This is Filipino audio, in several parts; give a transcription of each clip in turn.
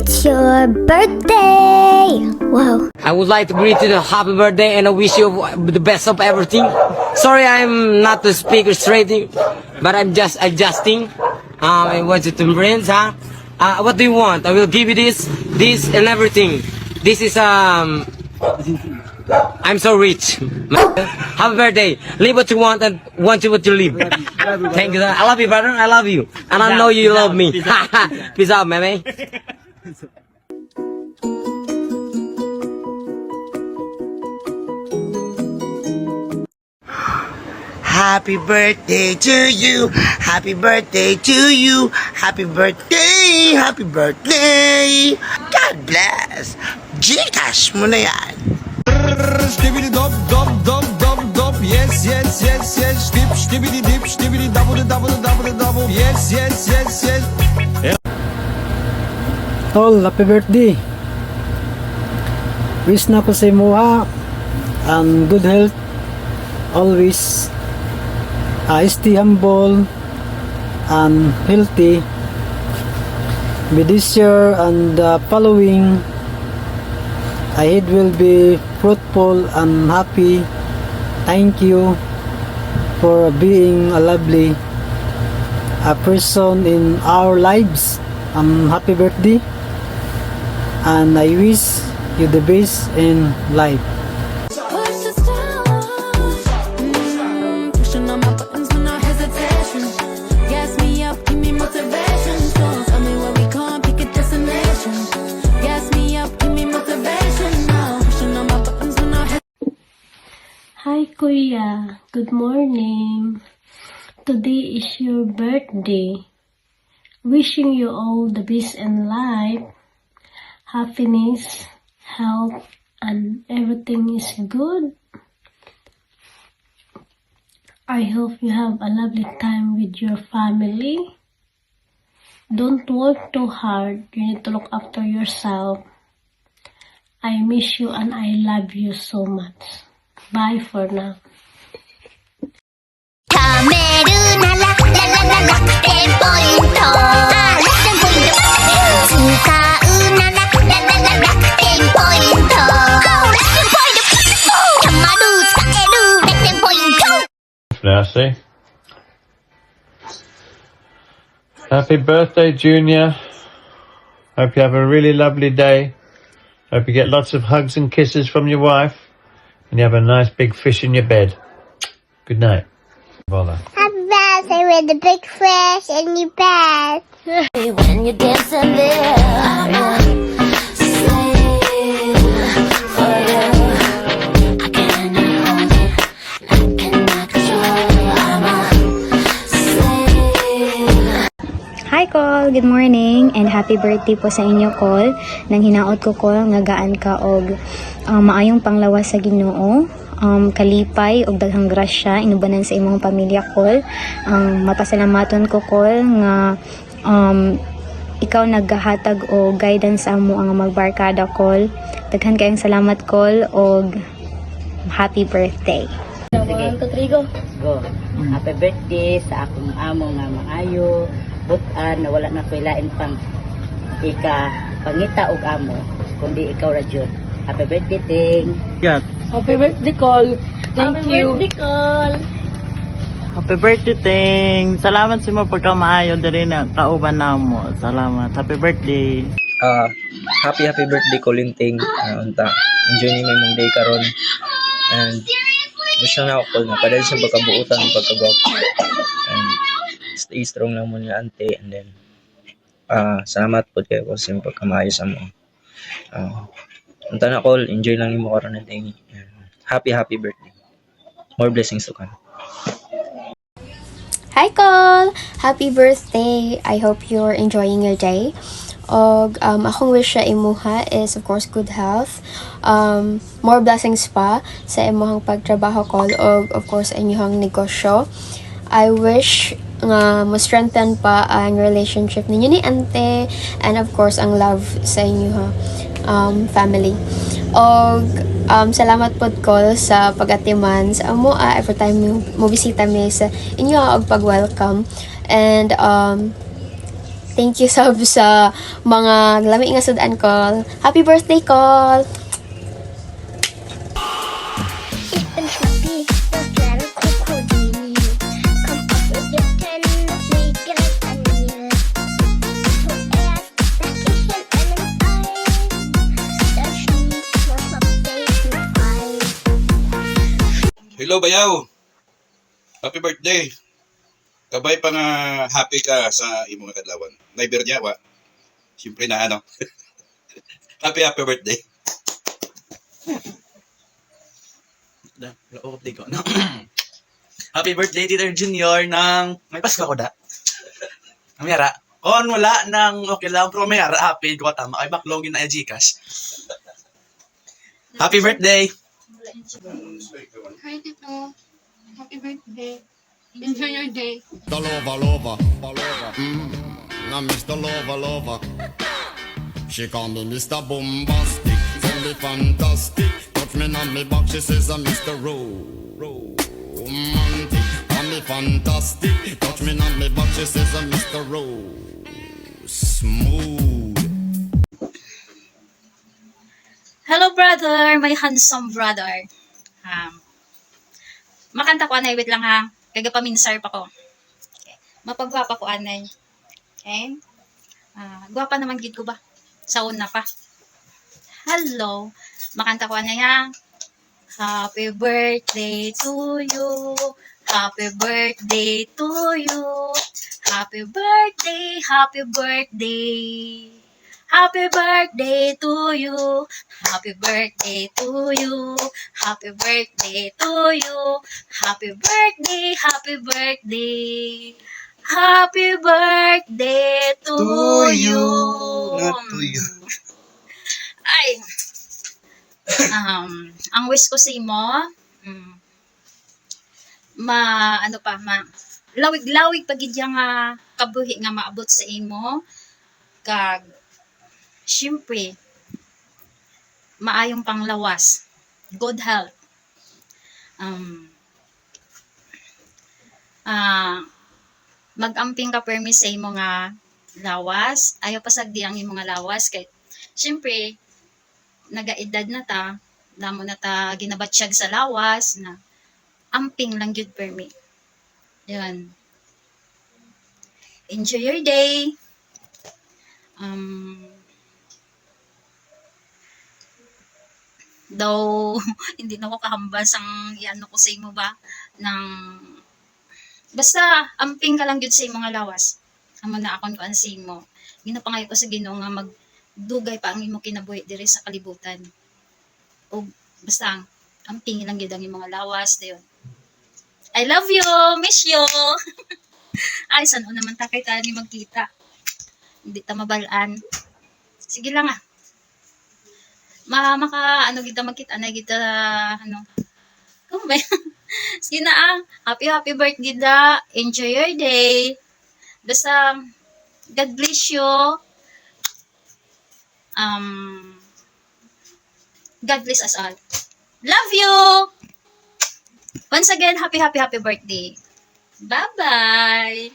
it's your birthday! Wow. I would like to greet you a happy birthday and I wish you the best of everything. Sorry I'm not the speaker straight, but I'm just adjusting. I want you to friends, huh? What do you want? I will give you this and everything. This is I'm so rich. Happy birthday. Live what you want and want you what you live. Thank you. I love you, brother. I love you. And I know you love me. Peace out, man. Happy birthday to you. Happy birthday to you. Happy birthday. Happy birthday. God bless. Gcash mo na yan. Shtibidi dop dop dop dop dop. Yes yes yes yes. Shtibidi dip shtibidi double double double double. Yes yes yes yes. Tol, happy birthday. Wish na ko sa imuha ang good health always. Stay humble and healthy. Be this year and the following ahead will be fruitful and happy. Thank you for being a lovely person in our lives. Happy birthday, and I wish you the best in life. Pushing on my buttons with no hesitation. Gas me up, give me motivation. Tell me where we going, pick a destination. Gas me up, give me motivation. Now pushing on my buttons with no hesitation. Hi Kuya, good morning. Today is your birthday. Wishing you all the best in life, happiness, health, and everything is good. I hope you have a lovely time with your family. Don't work too hard. You need to look after yourself. I miss you and I love you so much. Bye for now. 貯めるならララララ楽天ポイント。楽天ポイント。使うならラララ楽天ポイント。楽天ポイント。たまる使える楽天ポイント。Nasty. Happy birthday, Junior. Hope you have a really lovely day. Hope you get lots of hugs and kisses from your wife. And you have a nice big fish in your bed. Good night. Voila. Happy birthday with the big fish in your bed. When you're dancing there, I'm a slave for you. I cannot hold it, I cannot control you. I'm a slave. Hi Col, good morning and happy birthday po sa inyo Col. Nang hinaot ko Col nga gaan ka og maayong panglawas sa Ginoo. Kalipay og daghang grasya inubanan sa imong pamilya Col. Mapasalamaton ko Col nga ikaw naggahatag o guidance sa amo ang magbarkada Col. Daghan kayong salamat Col og happy birthday. Sige. Let's go. Happy birthday sa akong amo nga maayo, butan na wala na ko'y lain pang pangita og amo, kundi ikaw ra jud. Happy birthday ting. Happy birthday, Col. Thank you. Birthday call. Happy birthday, Ting. Salamat sa mga pagkamaayo dali na kauban na mo. Salamat. Happy birthday. Happy birthday Colinting. Unta enjoy ni may mong day karon. And wish na ako na padal sa pagkabuutan ng pagkagwapo. And stay strong lang mo ni ante, and then salamat po kayo sa pagkamaayo sa mo. Unta na Col, enjoy lang mo karon ng Ting. Happy birthday. More blessings to come. Hi Col! Happy birthday! I hope you're enjoying your day. Og akong wish sa imuha is of course good health. More blessings pa sa imuhang pagtrabaho Col, og of course inyong negosyo. I wish nga mo strengthen pa ang relationship ninyo ni ante, and of course ang love sa inyong family. Og salamat pod Col sa pag-atiman sa amo every time mo bisita mi sa inyo og pag-welcome. And Thank you sab sa mga lami nga sudaan call. Happy birthday call. Ich bin Schnappi, das kleine Krokodil. Komm auf, wir kennen das Lied direkt an mir. Zuerst lag ich in einem Ei, da schlief noch Update frei. Hello, bayaw! Happy birthday! Kabay pa nga happy ka sa imong kadlawan. Naiber niya, wa? Siyempre na ano. happy birthday. Happy birthday, Tito Junior, ng... May Pasko ko da. Mayara. Kung wala nang okay lang, pero mayara, happy ko tama. Ay, baklogin na yung Gcash. Happy birthday! Hi, Tito. Happy birthday. Enjoy your day. The lover. Now Mr. Lover. She call me Mr. Bombastic, tell me fantastic. Touch me on me back, she says I'm Mr. Romantic. Call me fantastic, touch me on me back, she says I'm Mr. Smooth. Hello brother, my handsome brother. Makanta ko anay, wait lang ha. Kaya paminsar pa ko. Okay. Mapagwapa ko anay. Okay? Gwapa naman gid ko ba? Sa una pa. Hello. Makanta ko anay ha. Happy birthday to you. Happy birthday to you. Happy birthday, happy birthday. Happy birthday to you. Happy birthday to you. Happy birthday to you. Happy birthday, happy birthday. Happy birthday to you. Not to you. Ay. Ang wish ko sa imo, lawig-lawig pagid nga kabuhi nga maabot sa imo. Kag syempre, maayong panglawas. Good health. Mag-amping ka permi sa imo nga lawas. Ayaw pasagdi ang imo nga lawas. Kay, syempre, nagaedad na ta. Lamo na ta ginabatsyag sa lawas na amping lang yun permi. Yan. Enjoy your day. Though hindi na ko kahambas ang iano ko sa imo ba ng basta amping ka lang gyud sa imo nga lawas. Amo na akon kuan sa imo. Ginapangay ko sa Ginoo nga magdugay pa ang imo kinabuhi diri sa kalibutan. O basta amping lang gyud ang imo nga lawas dayon. I love you, miss you. Ay sano naman ta kay tani magkita. Hindi ta mabalaan. Sige lang ah. Ano kita magkita na kita kung ba sige na ah, happy birthday da, enjoy your day, basta God bless you, God bless us all, love you once again, happy birthday, bye bye.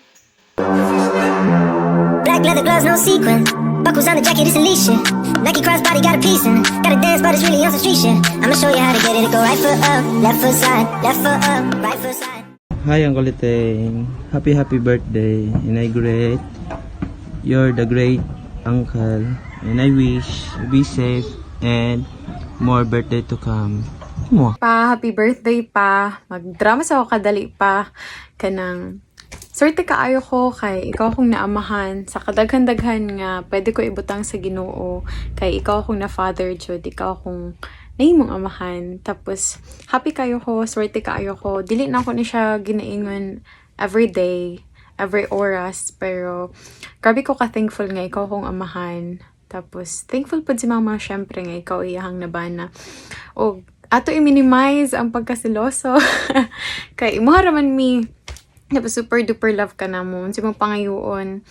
Black leather gloves, no sequin. Buckles on the jacket, it's Alicia. Nike crossbody got a piece in it. Gotta dance, but it's really on some street shit. I'ma show you how to get it. It go right foot up, left foot side, left foot up, right foot side. Hi, Uncle Liteng. Happy birthday. And I great. You're the great uncle. And I wish you be safe and more birthday to come. Mo. Pa, happy birthday pa. Magdrama sa ako kadali pa. Kanang swerte kaayo ko kay ikaw akong naamahan sa kadaghan-daghan nga pwede ko ibutang sa Ginoo kay ikaw akong na father jud, ikaw akong nahimong amahan. Tapos happy kayo ko, swerte kaayo ko. Dili na ako ni siya ginaingon every day, every oras, pero grabe ko ka thankful nga ikaw akong amahan. Tapos thankful pud si mama syempre nga ikaw iyahang nabana. O ato i-minimize ang pagkasiloso kay imo raman mi. Tapos super duper love ka na mo. Si mong pangayoon.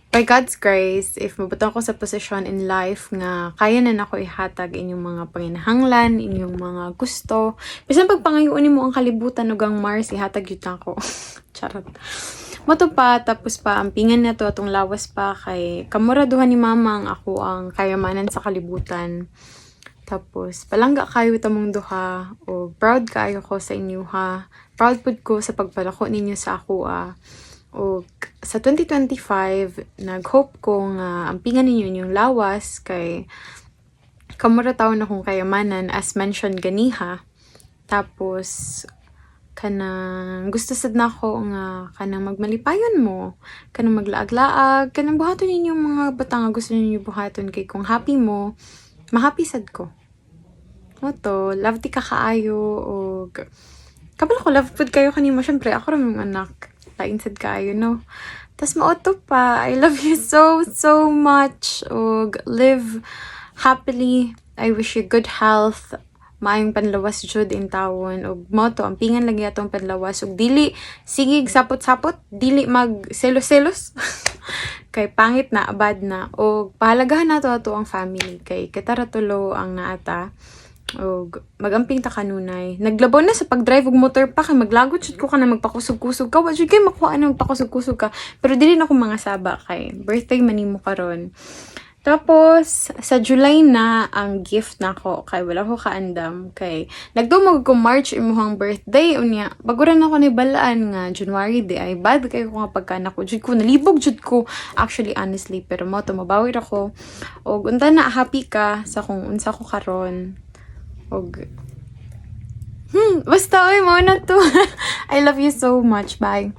By God's grace, if mabutang ko sa posisyon in life nga kaya na nako ihatag inyong mga panginahanglan, inyong mga gusto. Bisan pag pangayoon mo ang kalibutan ug ang Mars ihatag yun ako. Charot. moto pa, tapos pa, ampingan na to, atong lawas pa, kay kamuraduhan ni mama ang ako ang kayamanan sa kalibutan. Tapos, palangga kayo tamong duha, o proud kayo ko sa inyo ha. Proud pud ko sa pagpalako ninyo sa ako O sa 2025, nag-hope ko nga ampingan ninyo inyong lawas, kay kamura taon akong kayamanan as mentioned ganiha. Tapos, kanang gusto sad na ako nga kanang magmalipayon mo, kanang maglaag-laag, kanang buhaton ninyo mga bata nga gusto ninyo buhaton, kay kung happy mo, ma-happy sad ko. Moto, love ti ka kaayo, o kabalo ko love food kayo kanimo, syempre ako rin yung anak, lain sad kaayo, no? Tas maoto pa, I love you so much, o live happily. I wish you good health, maayong panlawas jud in tawon, og moto ampingan lagi atong panlawas, og dili sigig sapot-sapot, dili mag selos-selos kay pangit na, bad na, og pahalagahan nato ato ang family, kay kitara tulo ang naata, og magamping ta kanunay. Naglabaw na sa pagdrive og motor pa, kay maglagot jud ko kana magpakusog-kusog ka, wa jud kay makuha na magpakusog-kusog ka, pero dili na ko mga saba, kay birthday manimo karon. Tapos, sa July na ang gift nako, kay wala ko kaandam, kay nagdumog ko March imuhang birthday, unya baguran ako ni balaan nga January di ay bad kay ko nga pagkana ko jud ko nalibog jud ko, actually honestly, pero mo to mabawi ra ko, og unta na happy ka sa kung unsa ko karon, og basta oy mo na to. I love you so much, bye.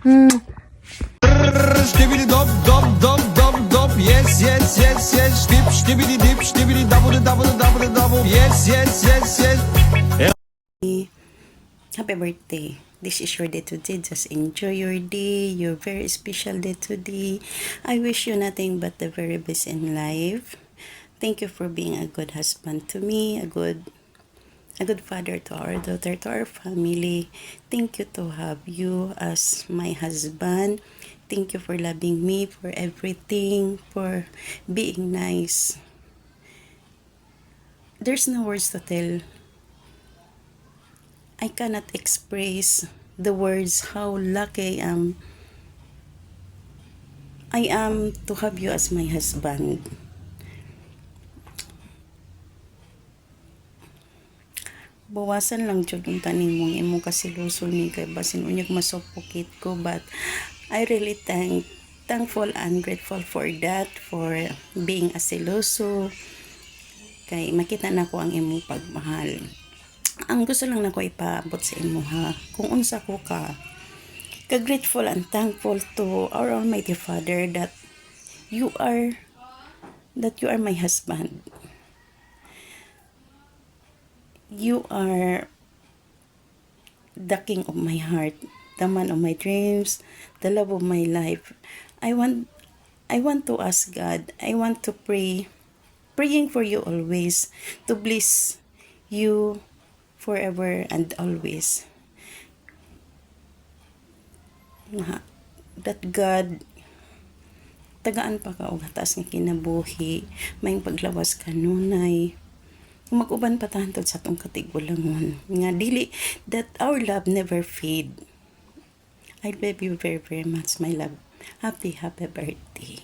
Skibidi dop dop dop dop dop, yes yes yes yes, dip skibidi dip skibidi double double double double, yes yes yes yes. Happy birthday. This is your day today. Just enjoy your day, your very special day today. I wish you nothing but the very best in life. Thank you for being a good husband to me, a good father to our daughter, to our family. Thank you to have you as my husband. Thank you for loving me, for everything, for being nice. There's no words to tell. I cannot express the words how lucky I am to have you as my husband. Bawasan lang jud ang tanim mong imong kasiluson ni, kay basin unyag masupukit ko, but I really thankful and grateful for that, for being a seloso, kay makita na ko ang imong pagmahal. Ang gusto lang na ko ipaabot sa imo ha, kung unsa ko ka grateful and thankful to our Almighty Father that you are my husband. You are the king of my heart, the man of my dreams, the love of my life. I want to ask God, I want to praying for you always, to bless you forever and always. That God, tagaan pa ka og hatas nga kinabuhi, may paglawas kanunay, mag-uban pa tantod sa tong katigulangon, nga dili, that our love never fade. I love you very, very much, my love. Happy birthday.